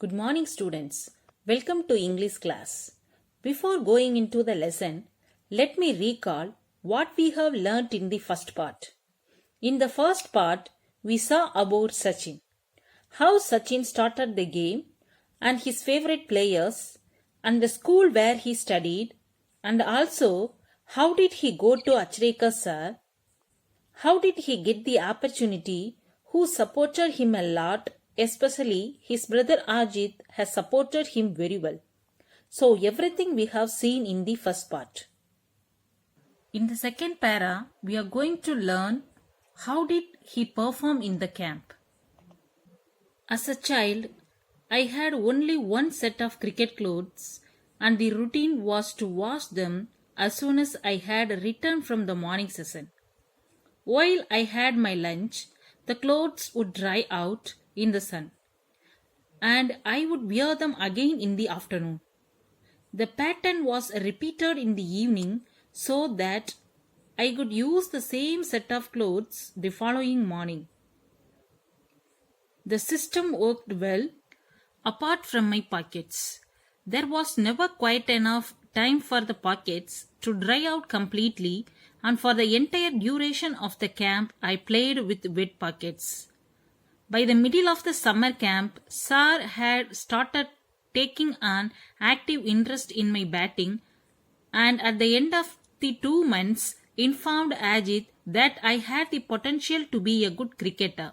Good morning, students. Welcome to English class. Before going into the lesson, let me recall what we have learnt in the first part. In the first part, we saw about Sachin, how Sachin started the game and his favorite players and the school where he studied, and also how did he go to Achrekar sir, how did he get the opportunity, who supported him a lot, especially his brother Ajit has supported him very well. So everything we have seen in the first part. In the second para, we are going to learn how did he perform in the camp. As a child, I had only one set of cricket clothes and the routine was to wash them as soon as I had returned from the morning session. While I had my lunch, the clothes would dry out in the sun and I would wear them again in the afternoon. The pattern was repeated in the evening so that I could use the same set of clothes the following morning. The system worked well apart from my pockets. There was never quite enough time for the pockets to dry out completely, and for the entire duration of the camp I played with wet pockets. By the middle of the summer camp, Sir had started taking an active interest in my batting, and at the end of the 2 months informed Ajit that I had the potential to be a good cricketer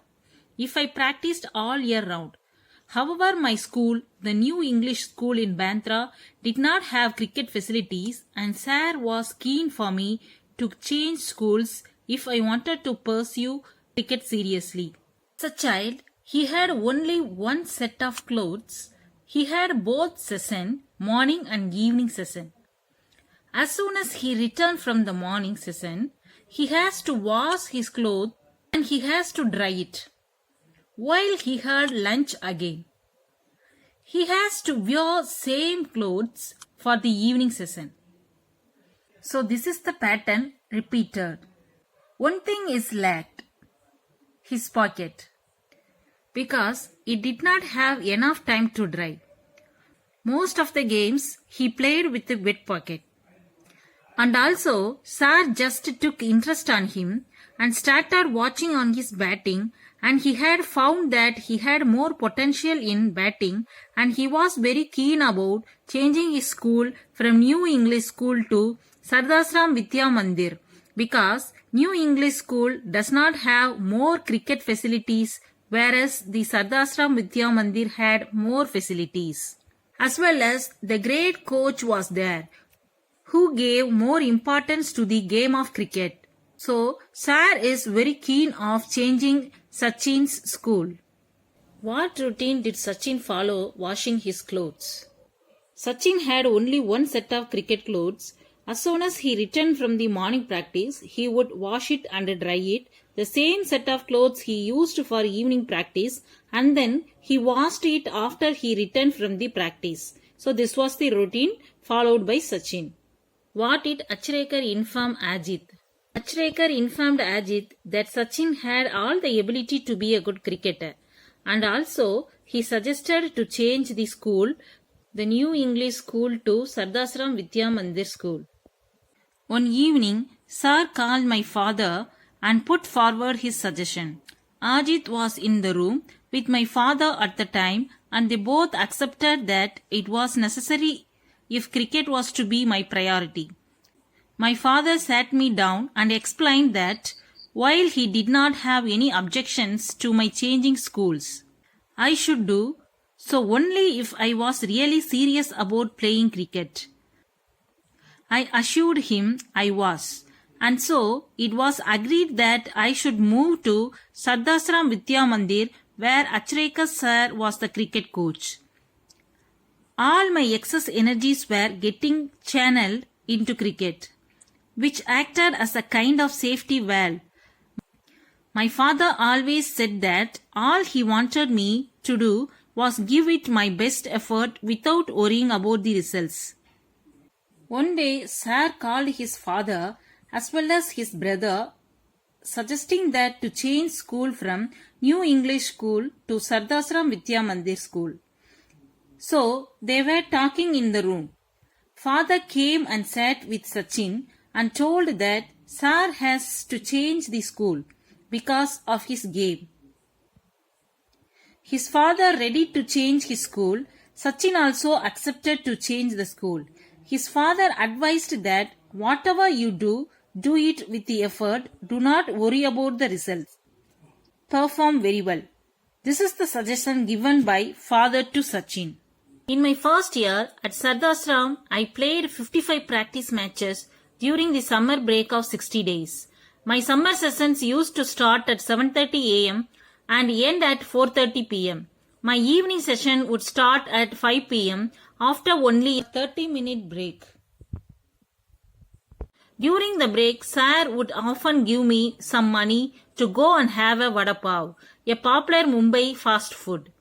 if I practiced all year round. However, my school, the New English School in Bandra, did not have cricket facilities, and Sir was keen for me to change schools if I wanted to pursue cricket seriously. As a child, he had only one set of clothes. He had both session, morning and evening session. As soon as he returned from the morning session, he has to wash his clothes and he has to dry it. While he had lunch again, he has to wear same clothes for the evening session. So this is the pattern repeated. One thing is lacked, his pocket, because it did not have enough time to dry. Most of the games he played with a wet pocket. And also, Sir just took interest on him and started watching on his batting, and he had found that he had more potential in batting, and he was very keen about changing his school from New English School to Sardasram Vidya Mandir, because New English School does not have more cricket facilities, whereas the Sardasram Vidya Mandir had more facilities. As well as the great coach was there, who gave more importance to the game of cricket. So, Sir is very keen of changing Sachin's school. What routine did Sachin follow washing his clothes? Sachin had only one set of cricket clothes. As soon as he returned from the morning practice, he would wash it and dry it, the same set of clothes he used for evening practice, and then he washed it after he returned from the practice. So this was the routine followed by Sachin. What did Achrekar inform Ajit? Achrekar informed Ajit that Sachin had all the ability to be a good cricketer, and also he suggested to change the school, the New English School, to Sardasram Vidya Mandir School. One evening, Sir called my father and put forward his suggestion. Ajit was in the room with my father at the time, and they both accepted that it was necessary if cricket was to be my priority. My father sat me down and explained that while he did not have any objections to my changing schools, I should do so only if I was really serious about playing cricket. I assured him I was, and so it was agreed that I should move to Sardasram Vidya Mandir, where Achrekar sir was the cricket coach. All my excess energies were getting channeled into cricket, which acted as a kind of safety valve. My father always said that all he wanted me to do was give it my best effort without worrying about the results. One day, Sir called his father as well as his brother, suggesting that to change school from New English School to Sardasram Vidya Mandir School. So they were talking in the room. Father came and sat with Sachin and told that Sir has to change the school because of his game. His father ready to change his school. Sachin also accepted to change the school. His father advised that whatever you do it with the effort. Do not worry about the results. Perform very well. This is the suggestion given by father to Sachin. In my first year at Sardasram, I played 55 practice matches during the summer break of 60 days. My summer sessions used to start at 7:30 am and end at 4:30 pm. My evening session would start at 5 pm after only a 30-minute break. During the break, Sir would often give me some money to go and have a vada pav, a popular Mumbai fast food.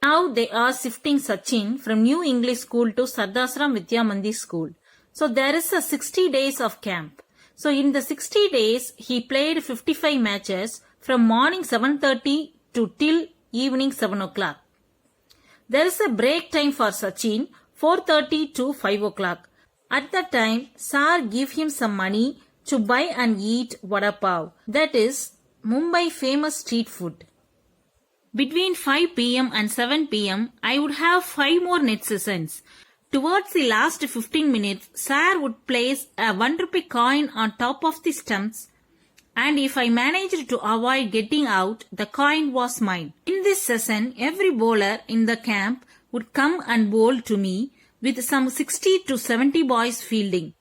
Now they are shifting Sachin from New English School to Sardasram Vidya Mandir School. So there is a 60 days of camp. So in the 60 days, he played 55 matches from morning 7:30 to till evening 7 o'clock. There is a break time for Sachin, 4:30 to 5 o'clock. At that time, Sir give him some money to buy and eat vada pav. That is Mumbai famous street food. Between 5 pm and 7 pm, I would have 5 more net sessions. Towards the last 15 minutes, Sir would place a 1 rupee coin on top of the stumps, and if I managed to avoid getting out, the coin was mine. In this session, every bowler in the camp would come and bowl to me with some 60 to 70 boys fielding.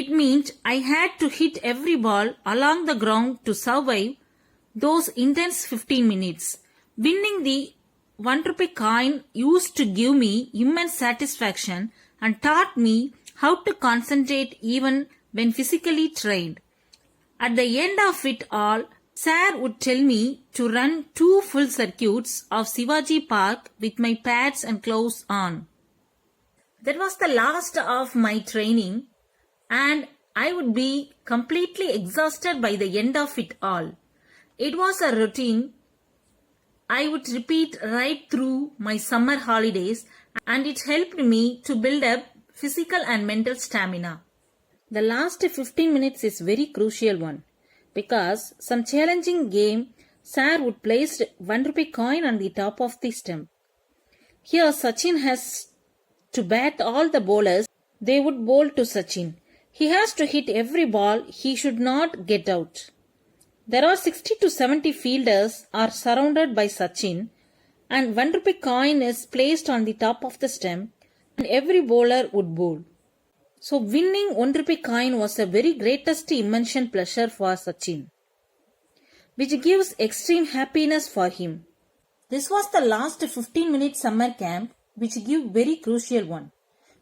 It meant I had to hit every ball along the ground to survive those intense 15 minutes. Winning the 1 rupee coin used to give me immense satisfaction and taught me how to concentrate even when physically trained. At the end of it all, Sir would tell me to run 2 full circuits of Shivaji Park with my pads and gloves on. That was the last of my training, and I would be completely exhausted by the end of it all. It was a routine I would repeat right through my summer holidays, and it helped me to build up physical and mental stamina. The last 15 minutes is very crucial one, because some challenging game, Sir would place 1 rupee coin on the top of the stump. Here Sachin has to bat all the bowlers. They would bowl to Sachin. He has to hit every ball. He should not get out. There are 60 to 70 fielders are surrounded by Sachin, and 1 rupee coin is placed on the top of the stump, and every bowler would bowl. So winning 1 rupee coin was a very greatest immense pleasure for Sachin, which gives extreme happiness for him. This was the last 15-minute summer camp, which give very crucial one.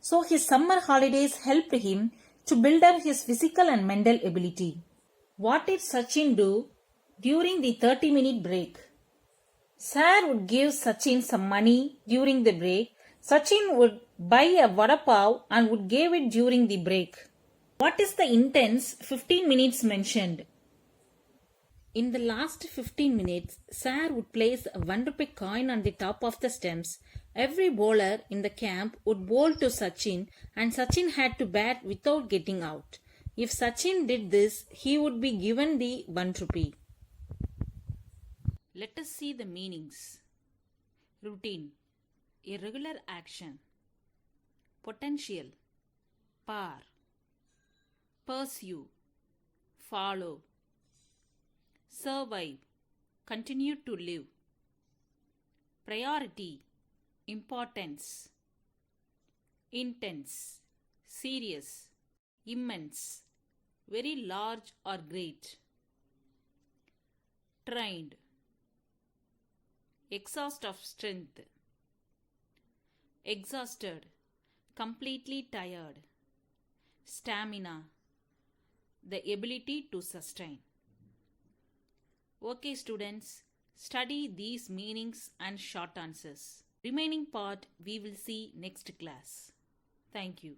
So his summer holidays helped him to build up his physical and mental ability. What did Sachin do during the 30-minute break? Sir would give Sachin some money during the break. Sachin would buy a vada pav and would give it during the break. What is the intense 15 minutes mentioned? In the last 15 minutes, Sir would place a 1 rupee coin on the top of the stumps. Every bowler in the camp would bowl to Sachin, and Sachin had to bat without getting out. If Sachin did this, he would be given the 1 rupee. Let us see the meanings. Routine, irregular action. Potential, power. Pursue, follow. Survive, continue to live. Priority, importance. Intense, serious, immense, very large or great. Trained, exhaust of strength. Exhausted, completely tired. Stamina, the ability to sustain. Okay students, study these meanings and short answers. Remaining part we will see next class. Thank you.